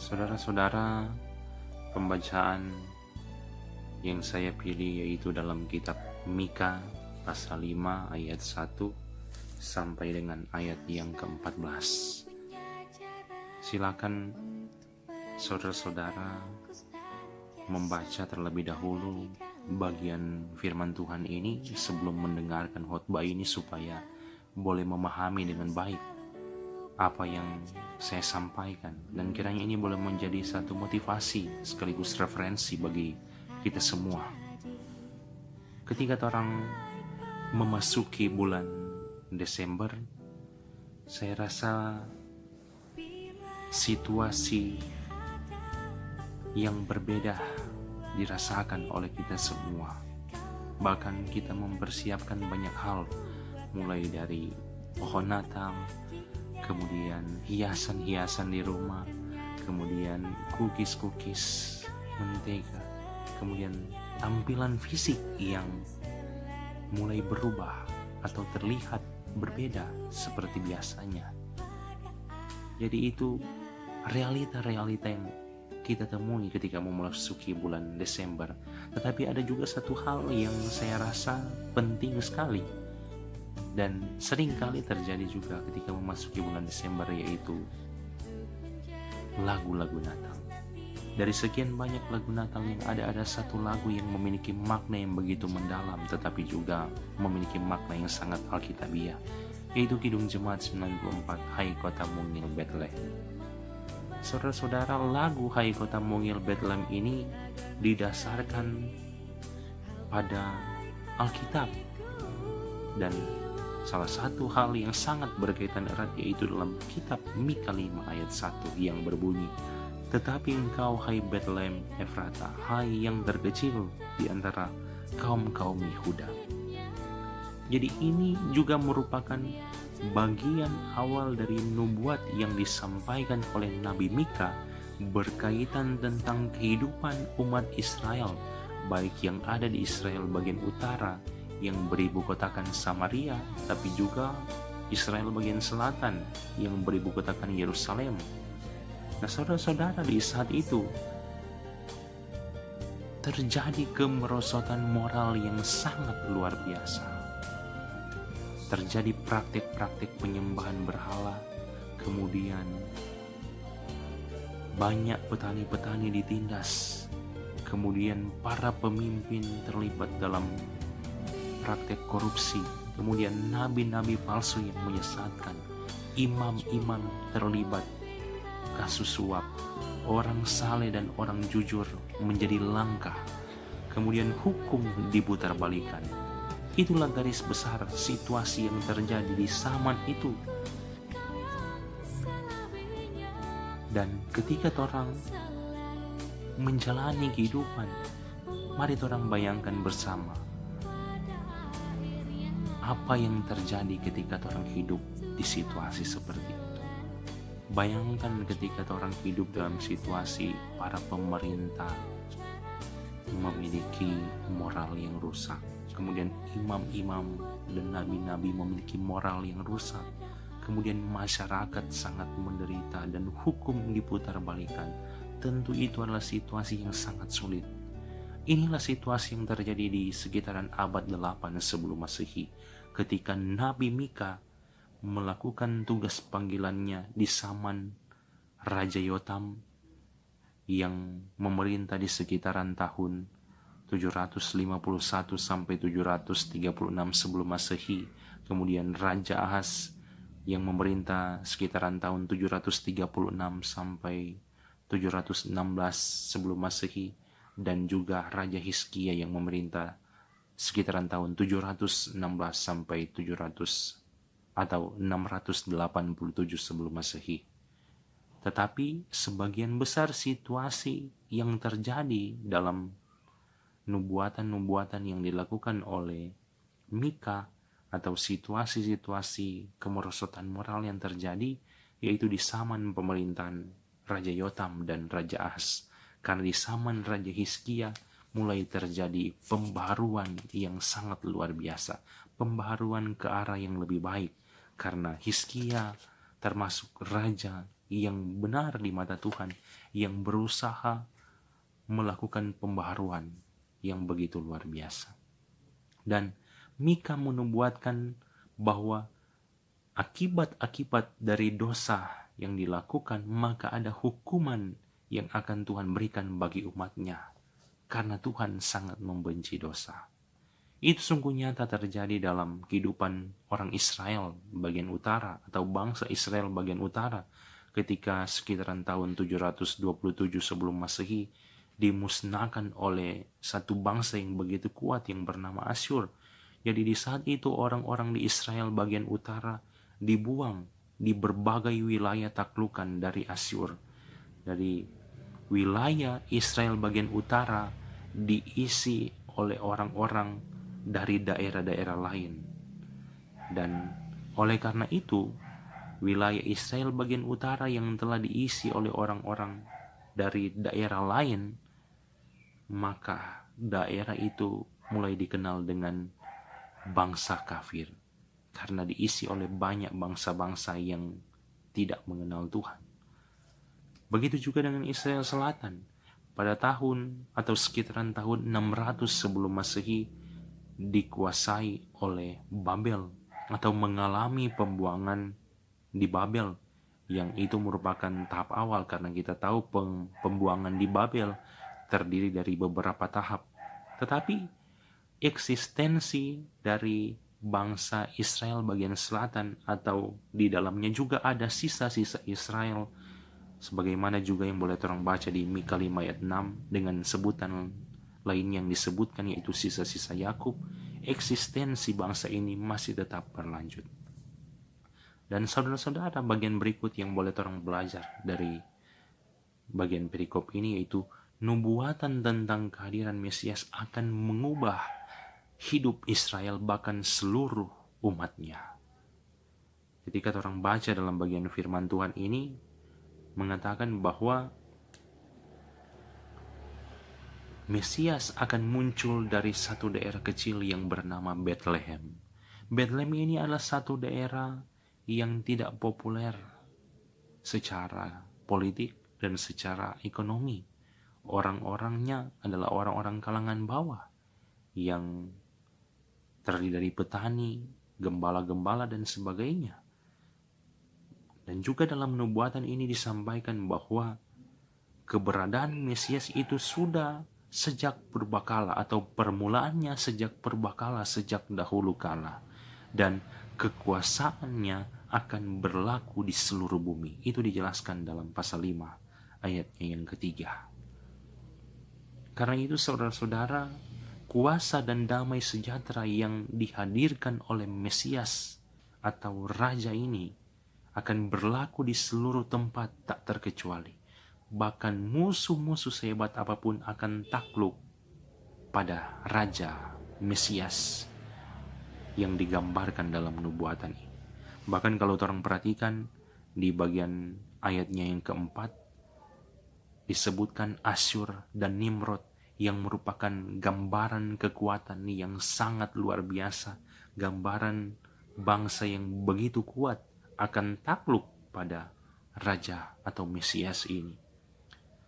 Saudara-saudara, pembacaan yang saya pilih yaitu dalam kitab Mika pasal 5 ayat 1 sampai dengan ayat yang ke-14. Silakan saudara-saudara membaca terlebih dahulu bagian firman Tuhan ini sebelum mendengarkan khotbah ini supaya boleh memahami dengan baik apa yang saya sampaikan, dan kiranya ini boleh menjadi satu motivasi sekaligus referensi bagi kita semua. Ketika orang memasuki bulan Desember, saya rasa situasi yang berbeda dirasakan oleh kita semua. Bahkan kita mempersiapkan banyak hal, mulai dari pohon Natal, kemudian hiasan-hiasan di rumah, kemudian cookies, mentega, kemudian tampilan fisik yang mulai berubah atau terlihat berbeda seperti biasanya. Jadi itu realita-realita yang kita temui ketika memasuki bulan Desember. Tetapi ada juga satu hal yang saya rasa penting sekali dan sering kali terjadi juga ketika memasuki bulan Desember, yaitu lagu-lagu Natal. Dari sekian banyak lagu Natal yang ada satu lagu yang memiliki makna yang begitu mendalam, tetapi juga memiliki makna yang sangat alkitabiah, yaitu Kidung Jemaat 94, Hai Kota Mungil Bethlehem. Saudara-saudara, lagu Hai Kota Mungil Bethlehem ini didasarkan pada Alkitab, dan salah satu hal yang sangat berkaitan erat yaitu dalam kitab Mika 5 ayat 1 yang berbunyi, tetapi engkau hai Bethlehem Efrata, hai yang terkecil di antara kaum-kaum Yehuda. Jadi ini juga merupakan bagian awal dari nubuat yang disampaikan oleh Nabi Mika berkaitan tentang kehidupan umat Israel, baik yang ada di Israel bagian utara yang beribu kotakan Samaria, tapi juga Israel bagian selatan yang beribu kotakan Yerusalem. Nah, saudara-saudara, di saat itu terjadi kemerosotan moral yang sangat luar biasa. Terjadi praktik-praktik penyembahan berhala, kemudian banyak petani-petani ditindas, kemudian para pemimpin terlibat dalam praktek korupsi, kemudian nabi-nabi palsu yang menyesatkan, imam-imam terlibat kasus suap, orang saleh dan orang jujur menjadi langka, kemudian hukum diputarbalikkan. Itulah garis besar situasi yang terjadi di zaman itu. Dan ketika orang menjalani kehidupan, mari orang bayangkan bersama apa yang terjadi ketika orang hidup di situasi seperti itu. Bayangkan ketika orang hidup dalam situasi para pemerintah memiliki moral yang rusak, kemudian imam-imam dan nabi-nabi memiliki moral yang rusak, kemudian masyarakat sangat menderita dan hukum diputarbalikkan. Tentu itu adalah situasi yang sangat sulit. Inilah situasi yang terjadi di sekitaran abad 8 sebelum Masehi, ketika Nabi Mika melakukan tugas panggilannya di zaman Raja Yotam yang memerintah di sekitaran tahun 751 sampai 736 sebelum Masehi. Kemudian Raja Ahaz yang memerintah sekitaran tahun 736 sampai 716 sebelum Masehi, dan juga Raja Hizkia yang memerintah sekitaran tahun 716 sampai 700 atau 687 sebelum Masehi. Tetapi sebagian besar situasi yang terjadi dalam nubuatan-nubuatan yang dilakukan oleh Mika atau situasi-situasi kemerosotan moral yang terjadi yaitu di zaman pemerintahan Raja Yotam dan Raja Ahaz. Karena di zaman Raja Hizkia mulai terjadi pembaharuan yang sangat luar biasa, pembaharuan ke arah yang lebih baik, karena Hizkia termasuk raja yang benar di mata Tuhan, yang berusaha melakukan pembaharuan yang begitu luar biasa. Dan Mika menubuatkan bahwa akibat-akibat dari dosa yang dilakukan, maka ada hukuman yang akan Tuhan berikan bagi umatnya, karena Tuhan sangat membenci dosa. Itu sungguh nyata terjadi dalam kehidupan orang Israel bagian utara atau bangsa Israel bagian utara ketika sekitaran tahun 727 sebelum Masehi dimusnahkan oleh satu bangsa yang begitu kuat yang bernama Asyur. Jadi di saat itu orang-orang di Israel bagian utara dibuang di berbagai wilayah taklukan dari Asyur. Dari wilayah Israel bagian utara diisi oleh orang-orang dari daerah-daerah lain. Dan oleh karena itu, wilayah Israel bagian utara yang telah diisi oleh orang-orang dari daerah lain, maka daerah itu mulai dikenal dengan bangsa kafir, karena diisi oleh banyak bangsa-bangsa yang tidak mengenal Tuhan. Begitu juga dengan Israel Selatan. Pada tahun atau sekitaran tahun 600 sebelum Masehi dikuasai oleh Babel atau mengalami pembuangan di Babel, yang itu merupakan tahap awal, karena kita tahu pembuangan di Babel terdiri dari beberapa tahap. Tetapi eksistensi dari bangsa Israel bagian selatan atau di dalamnya juga ada sisa-sisa Israel, sebagaimana juga yang boleh orang baca di Mika 5 ayat 6 dengan sebutan lain yang disebutkan, yaitu sisa-sisa Yakub. Eksistensi bangsa ini masih tetap berlanjut. Dan saudara-saudara, bagian berikut yang boleh orang belajar dari bagian perikop ini yaitu nubuatan tentang kehadiran Mesias akan mengubah hidup Israel, bahkan seluruh umatnya. Ketika orang baca dalam bagian firman Tuhan ini mengatakan bahwa Mesias akan muncul dari satu daerah kecil yang bernama Bethlehem. Bethlehem ini adalah satu daerah yang tidak populer secara politik dan secara ekonomi. Orang-orangnya adalah orang-orang kalangan bawah yang terdiri dari petani, gembala-gembala dan sebagainya. Dan juga dalam nubuatan ini disampaikan bahwa keberadaan Mesias itu sudah sejak purbakala atau permulaannya sejak purbakala, sejak dahulu kala, dan kekuasaannya akan berlaku di seluruh bumi. Itu dijelaskan dalam pasal 5 ayatnya yang ketiga. Karena itu saudara-saudara, kuasa dan damai sejahtera yang dihadirkan oleh Mesias atau Raja ini akan berlaku di seluruh tempat tak terkecuali. Bahkan musuh-musuh sehebat apapun akan takluk pada Raja Mesias yang digambarkan dalam nubuatan ini. Bahkan kalau orang perhatikan di bagian ayatnya yang keempat, disebutkan Asyur dan Nimrod yang merupakan gambaran kekuatan yang sangat luar biasa. Gambaran bangsa yang begitu kuat akan takluk pada Raja atau Mesias ini.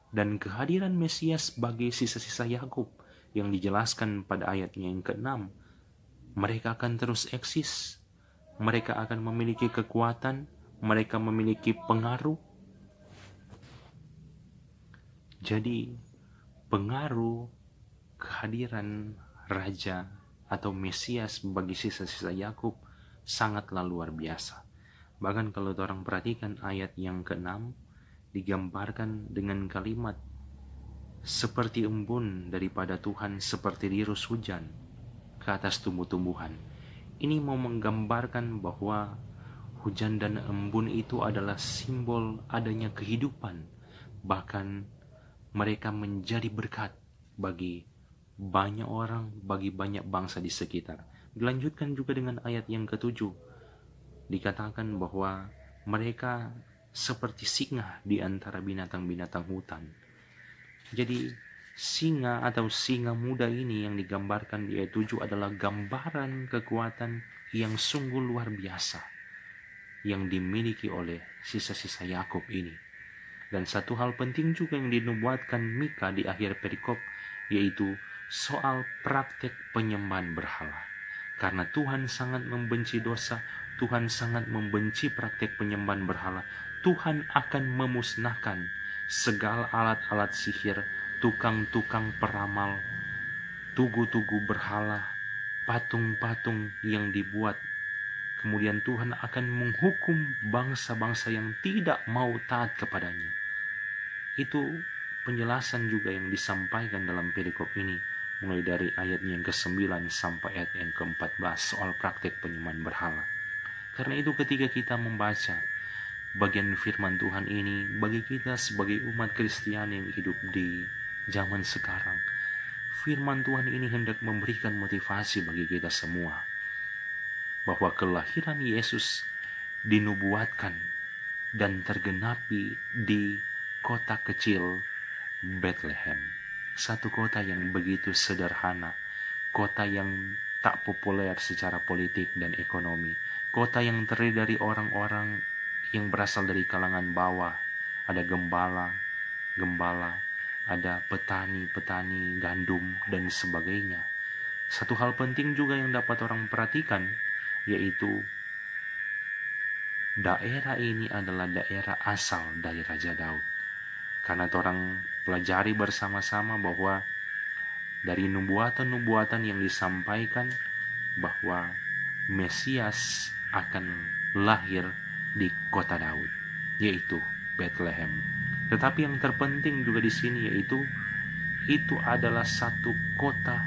Dan kehadiran Mesias bagi sisa-sisa Yakub yang dijelaskan pada ayatnya yang ke-6, mereka akan terus eksis, mereka akan memiliki kekuatan, mereka memiliki pengaruh. Jadi pengaruh kehadiran Raja atau Mesias bagi sisa-sisa Yakub sangatlah luar biasa. Bahkan kalau orang perhatikan ayat yang ke-6, digambarkan dengan kalimat seperti embun daripada Tuhan, seperti dirus hujan ke atas tumbuh-tumbuhan. Ini mau menggambarkan bahwa hujan dan embun itu adalah simbol adanya kehidupan. Bahkan mereka menjadi berkat bagi banyak orang, bagi banyak bangsa di sekitar. Dilanjutkan juga dengan ayat yang ke-7. Dikatakan bahwa mereka seperti singa di antara binatang-binatang hutan. Jadi singa atau singa muda ini yang digambarkan di ayat 7 adalah gambaran kekuatan yang sungguh luar biasa yang dimiliki oleh sisa-sisa Yakub ini. Dan satu hal penting juga yang dinubuatkan Mika di akhir perikop, yaitu soal praktek penyembahan berhala. Karena Tuhan sangat membenci dosa, Tuhan sangat membenci praktek penyembahan berhala, Tuhan akan memusnahkan segala alat-alat sihir, tukang-tukang peramal, tugu-tugu berhala, patung-patung yang dibuat. Kemudian Tuhan akan menghukum bangsa-bangsa yang tidak mau taat kepadanya. Itu penjelasan juga yang disampaikan dalam perikop ini, mulai dari ayatnya yang ke-9 sampai ayat yang ke-14 soal praktek penyembahan berhala. Karena itu ketika kita membaca bagian firman Tuhan ini, bagi kita sebagai umat Kristiani yang hidup di zaman sekarang, firman Tuhan ini hendak memberikan motivasi bagi kita semua, bahwa kelahiran Yesus dinubuatkan dan tergenapi di kota kecil Bethlehem. Satu kota yang begitu sederhana, kota yang tak populer secara politik dan ekonomi, kota yang terdiri dari orang-orang yang berasal dari kalangan bawah. Ada gembala, ada petani gandum dan sebagainya. Satu hal penting juga yang dapat orang perhatikan, yaitu daerah ini adalah daerah asal dari Raja Daud. Karena orang pelajari bersama-sama bahwa dari nubuatan-nubuatan yang disampaikan bahwa Mesias akan lahir di kota Daud, yaitu Bethlehem. Tetapi yang terpenting juga di sini yaitu itu adalah satu kota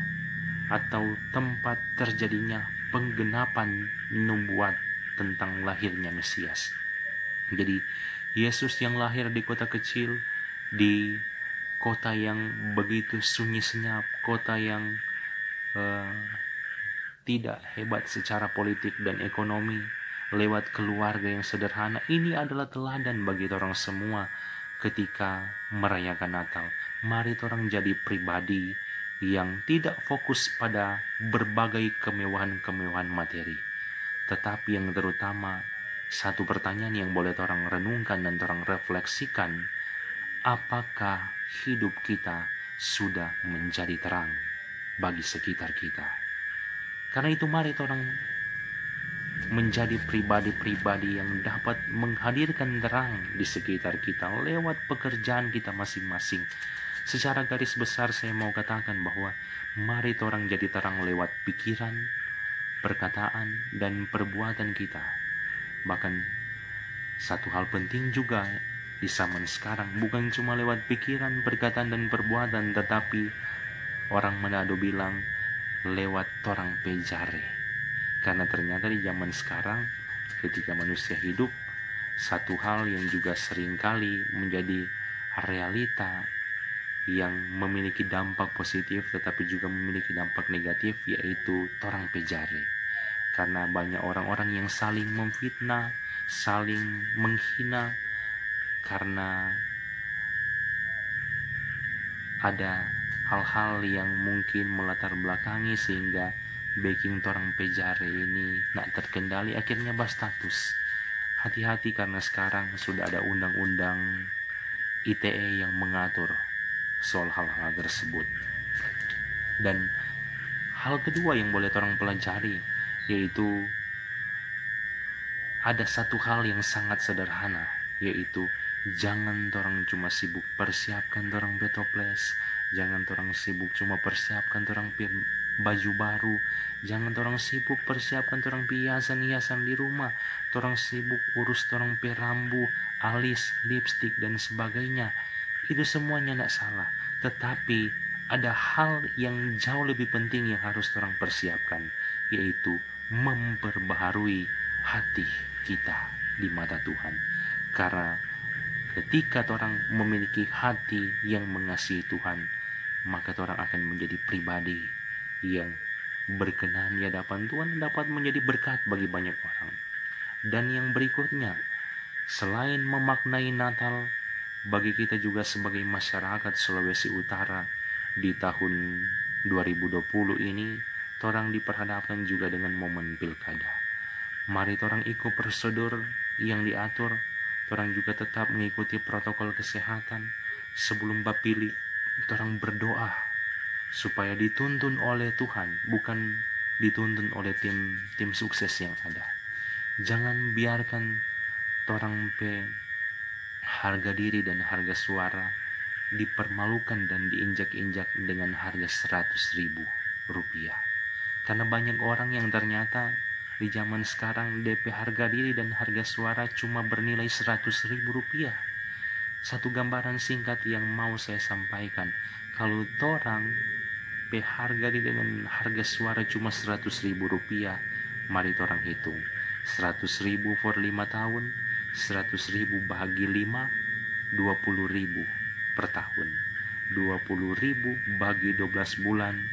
atau tempat terjadinya penggenapan nubuat tentang lahirnya Mesias. Jadi Yesus yang lahir di kota kecil, di kota yang begitu sunyi senyap, kota yang tidak hebat secara politik dan ekonomi, lewat keluarga yang sederhana, ini adalah teladan bagi orang semua ketika merayakan Natal. Mari orang jadi pribadi yang tidak fokus pada berbagai kemewahan-kemewahan materi, tetapi yang terutama satu pertanyaan yang boleh orang renungkan dan orang refleksikan, apakah hidup kita sudah menjadi terang bagi sekitar kita? Karena itu mari orang menjadi pribadi-pribadi yang dapat menghadirkan terang di sekitar kita lewat pekerjaan kita masing-masing. Secara garis besar saya mau katakan bahwa mari orang jadi terang lewat pikiran, perkataan, dan perbuatan kita. Bahkan satu hal penting juga di zaman sekarang, bukan cuma lewat pikiran, perkataan, dan perbuatan, tetapi orang Manado bilang lewat torang pejare. Karena ternyata di zaman sekarang ketika manusia hidup, satu hal yang juga seringkali menjadi realita yang memiliki dampak positif tetapi juga memiliki dampak negatif, yaitu torang pejare. Karena banyak orang-orang yang saling memfitnah, saling menghina, karena ada hal-hal yang mungkin melatar belakangi sehingga baking torang pejare ini nak terkendali, akhirnya berstatus. Hati-hati karena sekarang sudah ada undang-undang ITE yang mengatur soal hal-hal tersebut. Dan hal kedua yang boleh orang pelajari, yaitu ada satu hal yang sangat sederhana, yaitu jangan orang cuma sibuk persiapkan orang betoples, jangan orang sibuk cuma persiapkan orang baju baru, jangan orang sibuk persiapkan orang hiasan-hiasan di rumah, orang sibuk urus orang rambu, alis, lipstik dan sebagainya. Itu semuanya tidak salah, tetapi ada hal yang jauh lebih penting yang harus orang persiapkan, yaitu memperbaharui hati kita di mata Tuhan. Karena ketika orang memiliki hati yang mengasihi Tuhan, maka orang akan menjadi pribadi yang berkenan di hadapan Tuhan, dapat menjadi berkat bagi banyak orang. Dan yang berikutnya, selain memaknai Natal, bagi kita juga sebagai masyarakat Sulawesi Utara di tahun 2020 ini, orang diperhadapkan juga dengan momen pilkada. Mari orang ikut prosedur yang diatur, Torang juga tetap mengikuti protokol kesehatan. Sebelum bapilih, torang berdoa supaya dituntun oleh Tuhan, bukan dituntun oleh tim sukses yang ada. Jangan biarkan torang pe harga diri dan harga suara dipermalukan dan diinjak-injak dengan harga 100.000 rupiah. Karena banyak orang yang ternyata di zaman sekarang DP harga diri dan harga suara cuma bernilai 100.000 rupiah. Satu gambaran singkat yang mau saya sampaikan, kalau torang pe harga diri dan harga suara cuma 100.000 rupiah, mari torang hitung 100.000 for 5 tahun, 100.000 bahagi 5, 20.000 per tahun. 20.000 bagi 12 bulan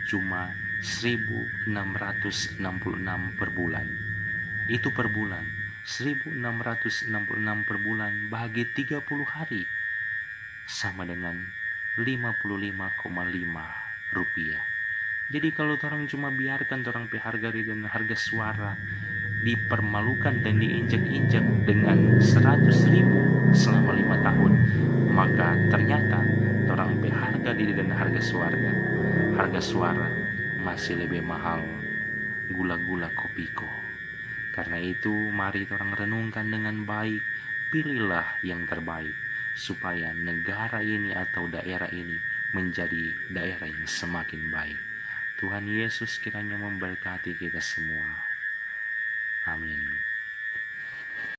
cuma 1.666 per bulan. Itu per bulan. 1.666 per bulan bagi 30 hari sama dengan 55,5 rupiah. Jadi kalau orang cuma biarkan orang pe harga diri dan harga suara dipermalukan dan diinjak-injak dengan 100.000 selama 5 tahun, maka ternyata orang pe harga diri dan harga suara masih lebih mahal gula-gula kopiko. Karena itu mari orang renungkan dengan baik, pilihlah yang terbaik supaya negara ini atau daerah ini menjadi daerah yang semakin baik. Tuhan Yesus kiranya memberkati kita semua. Amin.